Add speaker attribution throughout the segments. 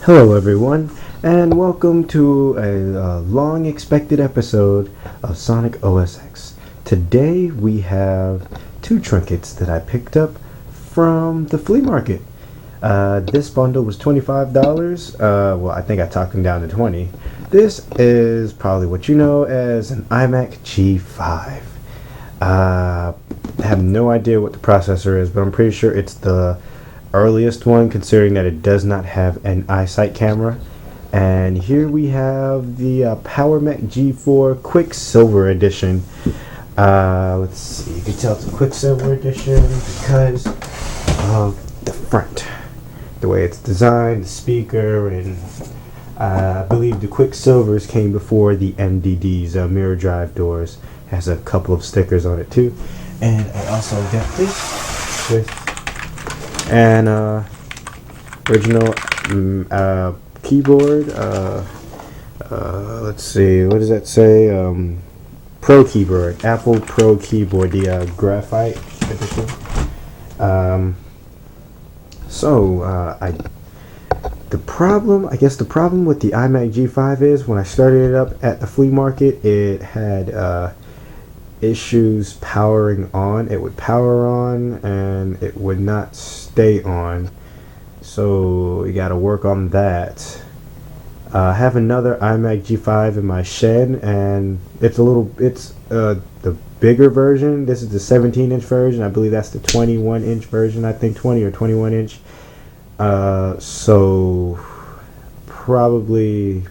Speaker 1: Hello everyone, and welcome to a long expected episode of Sonic OS X. Today we have two trinkets that I picked up from the flea market. This bundle was $25. Well, I think I talked them down to 20. This is probably what you know as an iMac G5. I have no idea what the processor is, but I'm pretty sure it's the earliest one, considering that it does not have an eyesight camera. And here we have the PoweMac G4 Quicksilver Edition. Let's see, you can tell it's a Quicksilver Edition because of the front, the way it's designed, the speaker, and I believe the Quicksilvers came before the MDDs, mirror drive doors. Has a couple of stickers on it too. And I also got this with an original keyboard. Let's see, what does that say? Pro keyboard, Apple Pro keyboard, the graphite edition. The problem with the iMac G5 is when I started it up at the flea market, it had issues powering on. It would power on and it would not stay on, so we got to work on that. I have another iMac G5 in my shed, and it's the bigger version. This is the 17-inch version. I believe that's the 21-inch version. I think 20 or 21-inch. So probably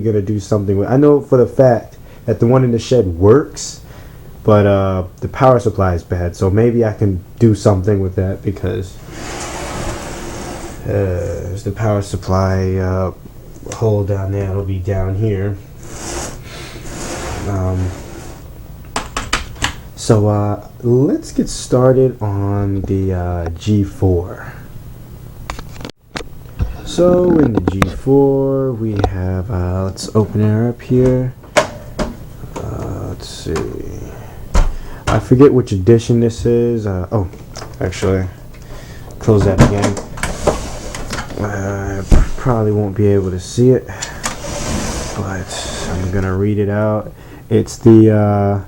Speaker 1: gonna do something with. I know for the fact that the one in the shed works, but the power supply is bad, so maybe I can do something with that, because there's the power supply hole down there. It'll be down here. So let's get started on the G4. So in the G4 we have, let's open her up here. Let's see. I forget which edition this is. Oh, actually, close that again. I probably won't be able to see it, but I'm gonna read it out. It's the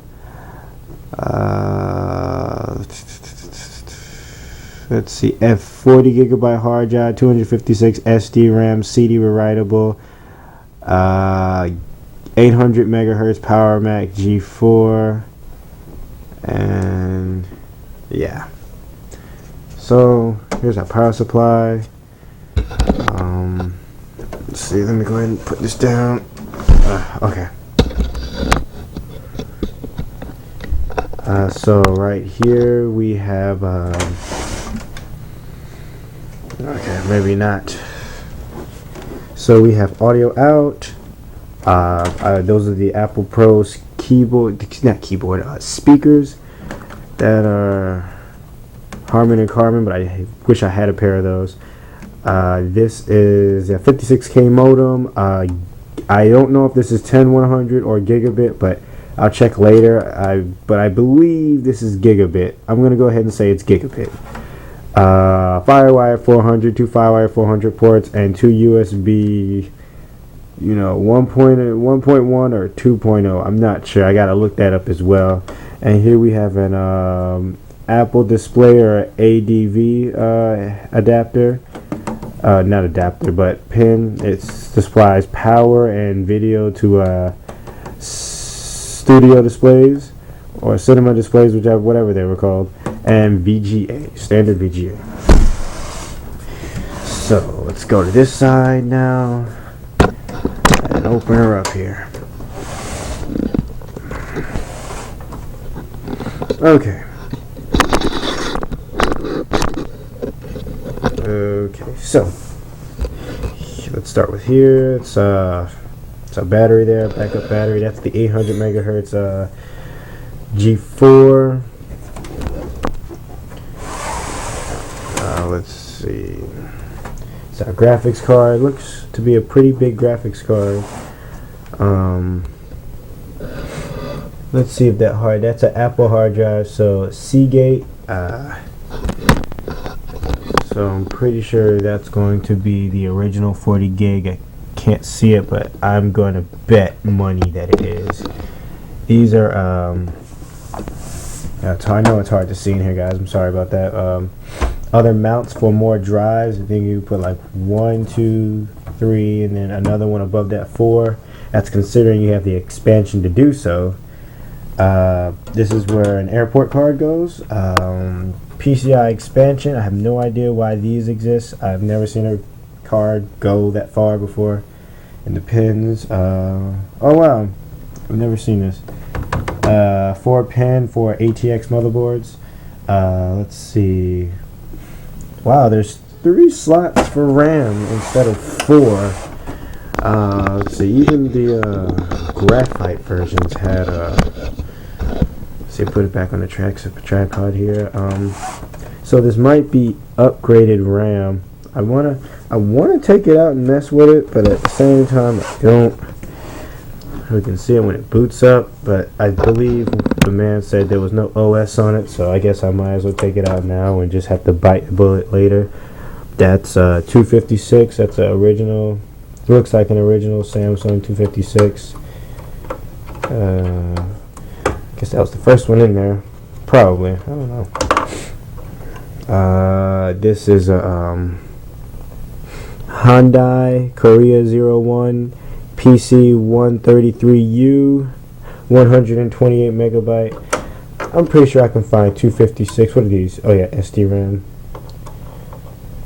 Speaker 1: let's see, F40 gigabyte hard drive, 256 SD RAM, CD rewritable, 800 megahertz PowerMac G4. And yeah, so here's our power supply. Let's see, let me go ahead and put this down. Okay. So right here we have okay, maybe not. So we have audio out. Those are the Apple Pro's speakers that are Harman and Kardon, but I wish I had a pair of those. This is a 56K modem. I don't know if this is 10100 or gigabit, but I'll check later. But I believe this is gigabit. I'm gonna go ahead and say it's gigabit. Firewire 400, two Firewire 400 ports, and two USB. 1.1 or 2.0. I'm not sure. I gotta look that up as well. And here we have an Apple Display or ADV adapter. Not adapter, but pin. It supplies power and video to studio displays or cinema displays, whatever they were called, and VGA, standard VGA. So let's go to this side now and open her up here. Okay. Okay, so let's start with here. It's a battery there, backup battery. That's the 800 megahertz G4. Let's see. It's our graphics card. Looks to be a pretty big graphics card. Let's see if that's an Apple hard drive. So Seagate. So So I'm pretty sure that's going to be the original 40 gig. I can't see it, but I'm going to bet money that it is. These are I know it's hard to see in here, guys. I'm sorry about that. Other mounts for more drives. I think you put like 1, 2, 3, and then another one above that, 4. That's considering you have the expansion to do so. This is where an airport card goes. PCI expansion. I have no idea why these exist. I've never seen a card go that far before. And the pins. Oh wow, I've never seen this. 4-pin for ATX motherboards. Let's see. Wow, there's 3 slots for RAM instead of 4. Let's see. Even the graphite versions had. Let's see. Put it back on the tripod here. So this might be upgraded RAM. I wanna take it out and mess with it, but at the same time I don't. We can see it when it boots up, but I believe the man said there was no OS on it, so I guess I might as well take it out now and just have to bite the bullet later. That's 256. That's an original. Looks like an original Samsung 256. I guess that was the first one in there. Probably. I don't know. This is a Hyundai Korea 01 PC 133U, 128 megabyte. I'm pretty sure I can find 256. What are these? Oh yeah, SD-RAM.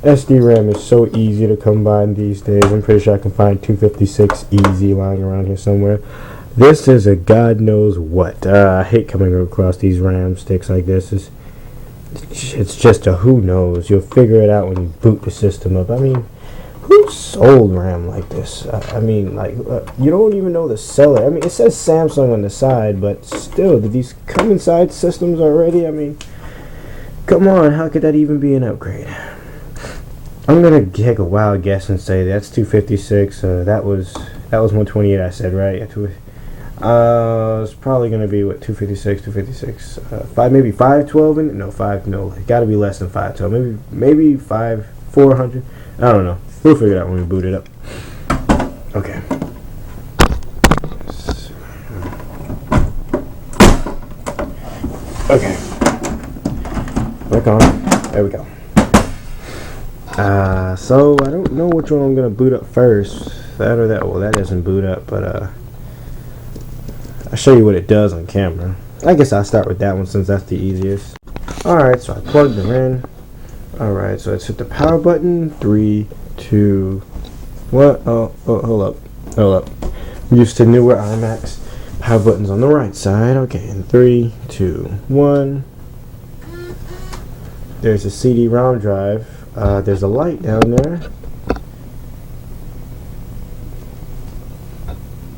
Speaker 1: SD-RAM is so easy to come by these days. I'm pretty sure I can find 256 easy lying around here somewhere. This is a God knows what. I hate coming across these RAM sticks like this. It's just a who knows. You'll figure it out when you boot the system up. I mean, who sold RAM like this? I mean, like, you don't even know the seller. I mean, it says Samsung on the side, but still, did these come inside systems already? I mean, come on, how could that even be an upgrade? I'm gonna take a wild guess and say that's 256. That was 128. I said, right? It's probably gonna be what, 256, maybe 512 in it. No, 5. No, it got to be less than 512. Maybe 400. I don't know. We'll figure it out when we boot it up. Okay. Okay. Back on. There we go. So I don't know which one I'm gonna boot up first. That or that. Well, that doesn't boot up, but I'll show you what it does on camera. I guess I'll start with that one since that's the easiest. Alright, so I plugged them in. Alright, so let's hit the power button. 3, 2, what? Oh, hold up. I'm used to newer IMacs. Power button's on the right side. Okay, in 3, 2, 1. There's a CD-ROM drive. There's a light down there.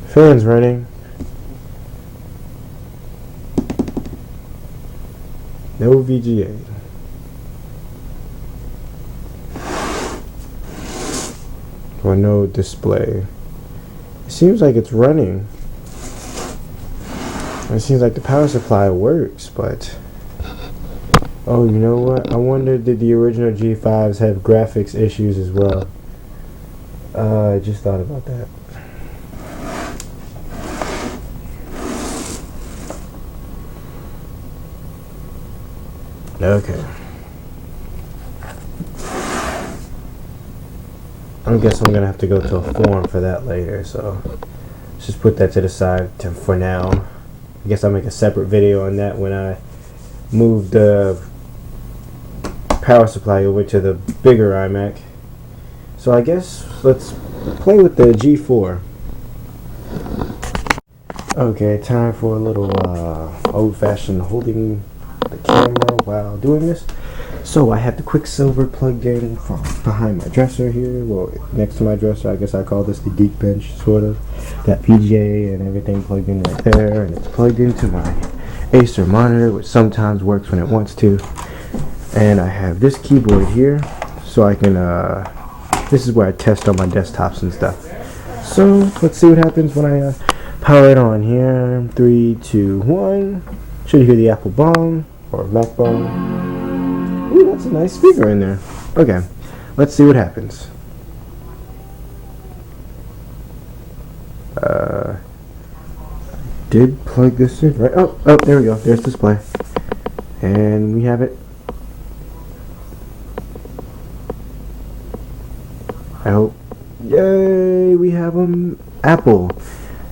Speaker 1: Fan's running. No VGA. Or no display. It seems like it's running. It seems like the power supply works, but oh, you know what? I wonder, did the original G5s have graphics issues as well? I just thought about that. Okay. I guess I'm gonna have to go to a forum for that later, so let's just put that to the side for now. I guess I'll make a separate video on that when I move the power supply over to the bigger iMac. So I guess let's play with the G4. Okay, time for a little old-fashioned holding the camera while doing this. So I have the Quicksilver plugged in from behind my dresser here. Well, next to my dresser. I guess I call this the geek bench, sort of. Got PGA and everything plugged in right there, and it's plugged into my Acer monitor, which sometimes works when it wants to. And I have this keyboard here, so I can. This is where I test on my desktops and stuff. So let's see what happens when I power it on here. 3, 2, 1. Should hear the Apple Bong or Mac Bong. Ooh, that's a nice speaker in there. Okay, let's see what happens. Did plug this in, right? Oh, there we go. There's display. And we have it. I hope. Yay! We have apple.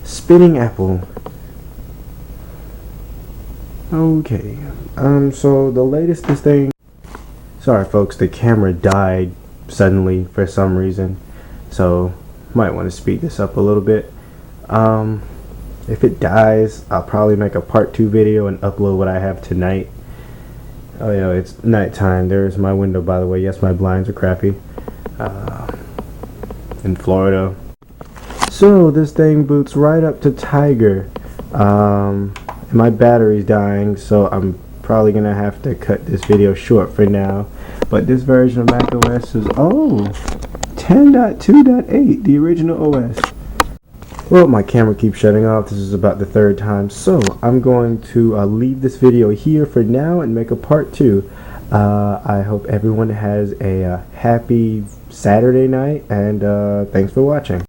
Speaker 1: Spinning apple. Okay. So the latest this thing. Sorry, folks. The camera died suddenly for some reason. So might want to speed this up a little bit. If it dies, I'll probably make a part 2 video and upload what I have tonight. Oh yeah, it's nighttime. There's my window, by the way. Yes, my blinds are crappy. In Florida. So this thing boots right up to Tiger. My battery's dying, so I'm probably gonna have to cut this video short for now. But this version of macOS is 10.2.8, the original OS. Well, my camera keeps shutting off. This is about the 3rd time, so I'm going to leave this video here for now and make a part 2. I hope everyone has a happy Saturday night, and thanks for watching.